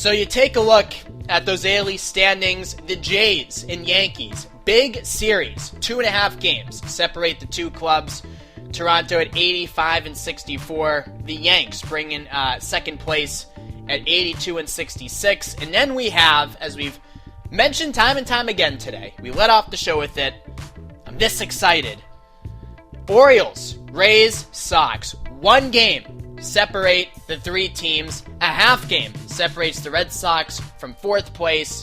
So you take a look at those AL East standings, the Jays and Yankees. Big series, 2.5 games separate the two clubs. Toronto at 85 and 64. The Yanks bring in second place at 82 and 66. And then we have, as we've mentioned time and time again today, we let off the show with it. I'm this excited. Orioles, Rays, Sox. 1 game separate the three teams. A half game separates the Red Sox from 4th place.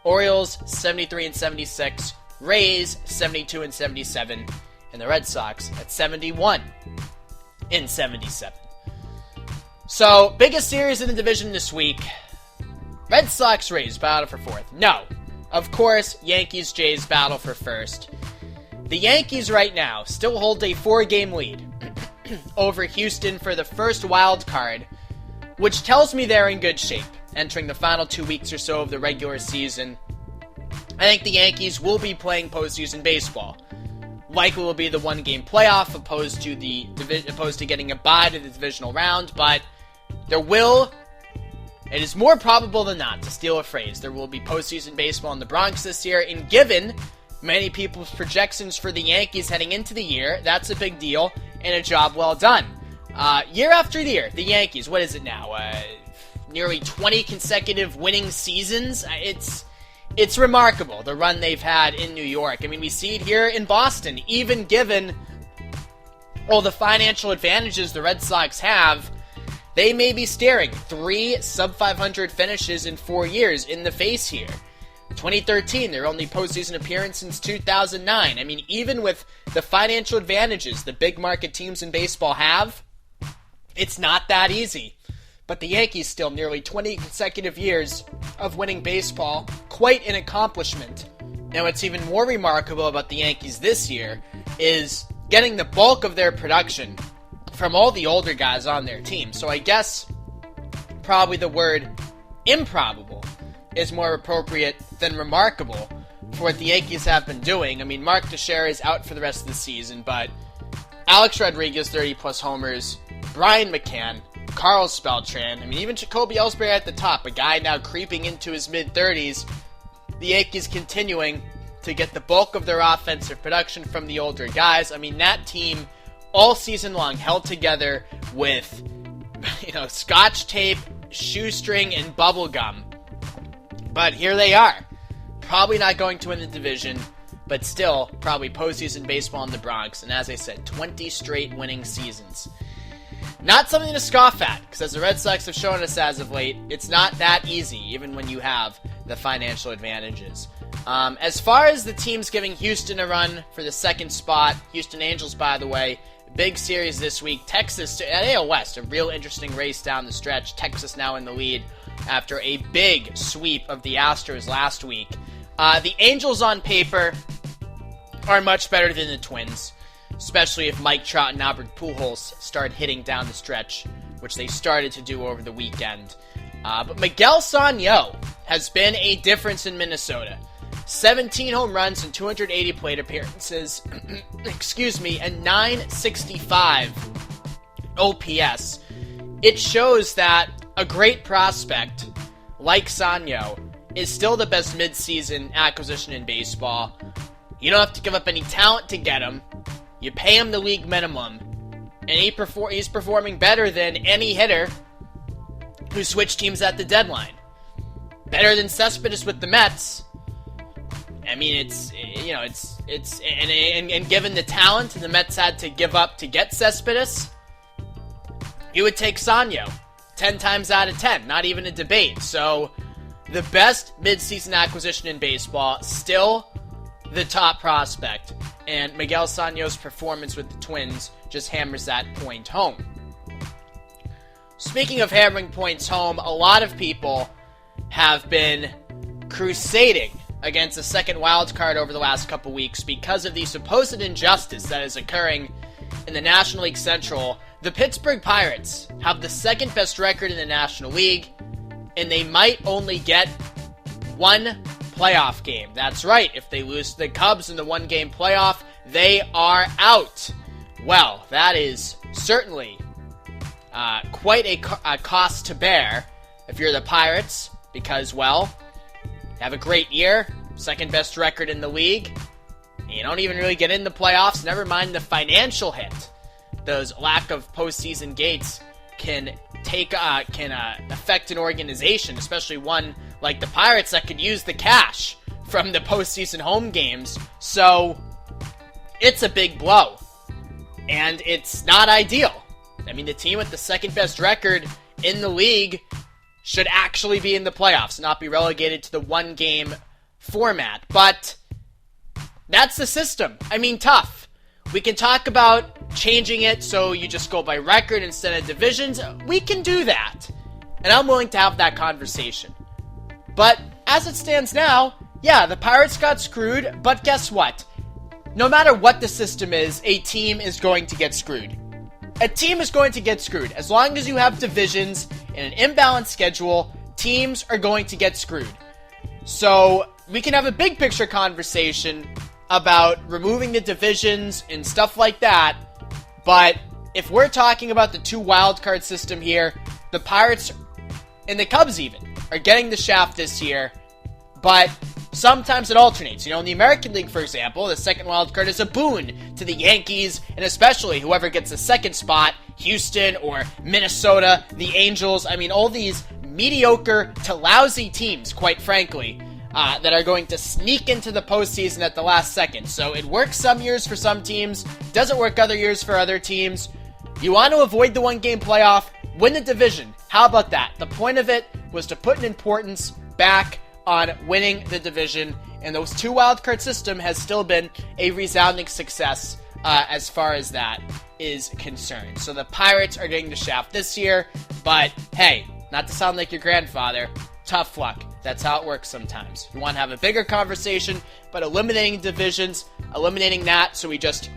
Orioles 73 and 76. Rays 72 and 77. And the Red Sox at 71 and 77. So, biggest series in the division this week. Red Sox-Rays battle for 4th. No. Of course, Yankees-Jays battle for 1st. The Yankees right now still hold a 4-game lead over Houston for the first wild card, which tells me they're in good shape entering the final 2 weeks or so of the regular season. I think the Yankees will be playing postseason baseball. Likely will be the 1-game playoff opposed to getting a bye to the divisional round, but it is more probable than not, to steal a phrase, there will be postseason baseball in the Bronx this year, and given many people's projections for the Yankees heading into the year, that's a big deal and a job well done. Year after year, the Yankees, what is it now? Nearly 20 consecutive winning seasons? It's remarkable, the run they've had in New York. I mean, we see it here in Boston, even given all the financial advantages the Red Sox have. They may be staring 3 sub-500 finishes in 4 years in the face here. 2013, their only postseason appearance since 2009. I mean, even with the financial advantages the big market teams in baseball have, it's not that easy. But the Yankees still nearly 20 consecutive years of winning baseball. Quite an accomplishment. Now, what's even more remarkable about the Yankees this year is getting the bulk of their production from all the older guys on their team. So I guess probably the word improbable is more appropriate than remarkable for what the Yankees have been doing. I mean, Mark Teixeira is out for the rest of the season, but Alex Rodriguez, 30-plus homers, Brian McCann, Carlos Beltran, I mean, even Jacoby Ellsbury at the top, a guy now creeping into his mid-30s. The Yankees continuing to get the bulk of their offensive production from the older guys. I mean, that team all season long held together with, Scotch tape, shoestring, and bubble gum. But here they are. Probably not going to win the division, but still probably postseason baseball in the Bronx. And as I said, 20 straight winning seasons. Not something to scoff at, because as the Red Sox have shown us as of late, it's not that easy, even when you have the financial advantages. As far as the teams giving Houston a run for the second spot, Houston Angels, by the way, big series this week. Texas at AL West, a real interesting race down the stretch. Texas now in the lead after a big sweep of the Astros last week. The Angels on paper are much better than the Twins, especially if Mike Trout and Albert Pujols start hitting down the stretch, which they started to do over the weekend. But Miguel Sano has been a difference in Minnesota. 17 home runs and 280 plate appearances, and 965 OPS. It shows that a great prospect like Sano is still the best midseason acquisition in baseball. You don't have to give up any talent to get him. You pay him the league minimum, and he's performing better than any hitter who switched teams at the deadline. Better than Cespedes with the Mets. I mean, and given the talent the Mets had to give up to get Cespedes, you would take Sano 10 times out of 10, not even a debate. So, the best midseason acquisition in baseball, still the top prospect, and Miguel Sano's performance with the Twins just hammers that point home. Speaking of hammering points home, a lot of people have been crusading against the second wild card over the last couple weeks because of the supposed injustice that is occurring in the National League Central. The Pittsburgh Pirates have the second best record in the National League, and they might only get one playoff game. That's right, if they lose to the Cubs in the one-game playoff, they are out. Well, that is certainly quite a cost to bear if you're the Pirates. Because, well, have a great year, second best record in the league, and you don't even really get in the playoffs, never mind the financial hit. Those lack of postseason gates can affect an organization, especially one like the Pirates that could use the cash from the postseason home games. So it's a big blow, and it's not ideal. I mean, the team with the second best record in the league should actually be in the playoffs, not be relegated to the one-game format. But that's the system. I mean, tough. We can talk about changing it so you just go by record instead of divisions. We can do that, and I'm willing to have that conversation. But as it stands now, yeah, the Pirates got screwed, but guess what? No matter what the system is, a team is going to get screwed. A team is going to get screwed. As long as you have divisions and an imbalanced schedule, teams are going to get screwed. So we can have a big picture conversation about removing the divisions and stuff like that, but if we're talking about the two wildcard system here, the Pirates and the Cubs even are getting the shaft this year, but sometimes it alternates. You know, in the American League, for example, the second wildcard is a boon to the Yankees, and especially whoever gets the second spot, Houston or Minnesota, the Angels. I mean, all these mediocre to lousy teams, quite frankly, that are going to sneak into the postseason at the last second. So it works some years for some teams, doesn't work other years for other teams. You want to avoid the one-game playoff, win the division. How about that? The point of it was to put an importance back on winning the division, and those two wildcard system has still been a resounding success as far as that is concerned. So the Pirates are getting the shaft this year, but hey, not to sound like your grandfather, tough luck. That's how it works sometimes. You want to have a bigger conversation, but eliminating divisions, eliminating that, so we just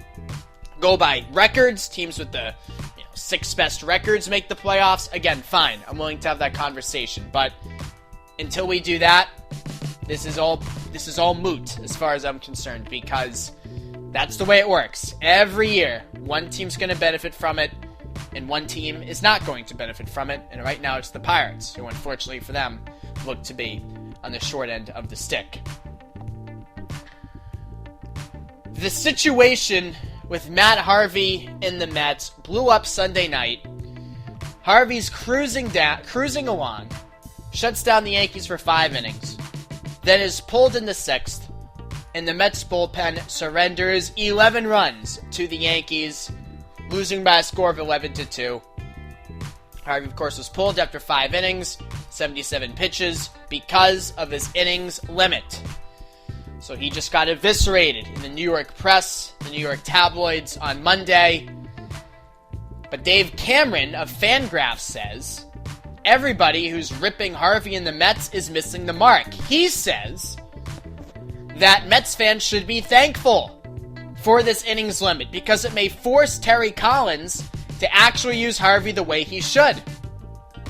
go by records, teams with the six best records make the playoffs. Again, fine. I'm willing to have that conversation, but until we do that, this is all moot as far as I'm concerned, because that's the way it works. Every year, one team's going to benefit from it, and one team is not going to benefit from it, and right now it's the Pirates, who unfortunately for them look to be on the short end of the stick. The situation with Matt Harvey in the Mets blew up Sunday night. Harvey's cruising along, shuts down the Yankees for 5 innings, then is pulled in the 6th, and the Mets bullpen surrenders 11 runs to the Yankees, losing by a score of 11-2. Harvey, of course, was pulled after 5 innings, 77 pitches, because of his innings limit. So he just got eviscerated in the New York press, the New York tabloids on Monday. But Dave Cameron of Fangraphs says everybody who's ripping Harvey and the Mets is missing the mark. He says that Mets fans should be thankful for this innings limit because it may force Terry Collins to actually use Harvey the way he should.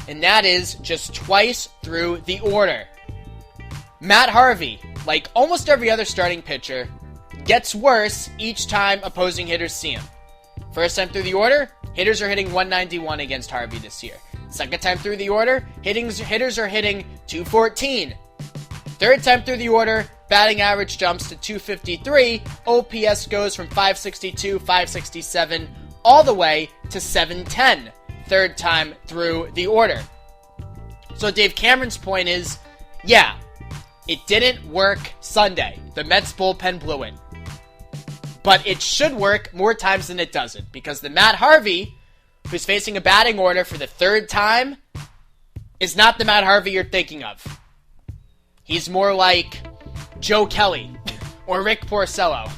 And that is just twice through the order. Matt Harvey, like almost every other starting pitcher, gets worse each time opposing hitters see him. First time through the order, hitters are hitting 191 against Harvey this year. Second time through the order, hitters are hitting 214. Third time through the order, batting average jumps to 253. OPS goes from 562, 567, all the way to 710. Third time through the order. So Dave Cameron's point is, yeah, it didn't work Sunday. The Mets bullpen blew it. But it should work more times than it doesn't, because the Matt Harvey, who's facing a batting order for the third time, is not the Matt Harvey you're thinking of. He's more like Joe Kelly or Rick Porcello,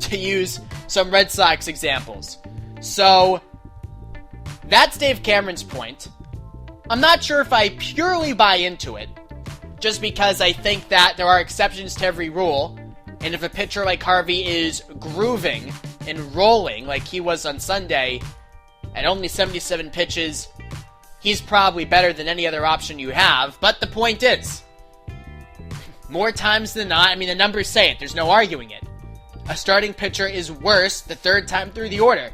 to use some Red Sox examples. So that's Dave Cameron's point. I'm not sure if I purely buy into it, just because I think that there are exceptions to every rule, and if a pitcher like Harvey is grooving and rolling like he was on Sunday at only 77 pitches, he's probably better than any other option you have. But the point is, more times than not, I mean, the numbers say it, there's no arguing it. A starting pitcher is worse the third time through the order,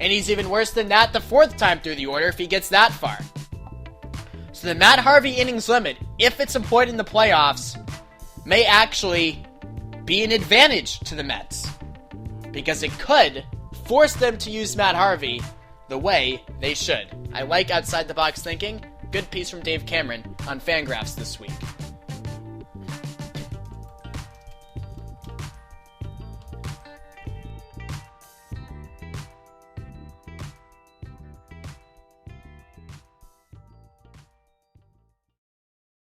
and he's even worse than that the fourth time through the order if he gets that far. So So the Matt Harvey innings limit, if it's employed in the playoffs, may actually be an advantage to the Mets. Because it could force them to use Matt Harvey the way they should. I like outside the box thinking. Good piece from Dave Cameron on Fangraphs this week.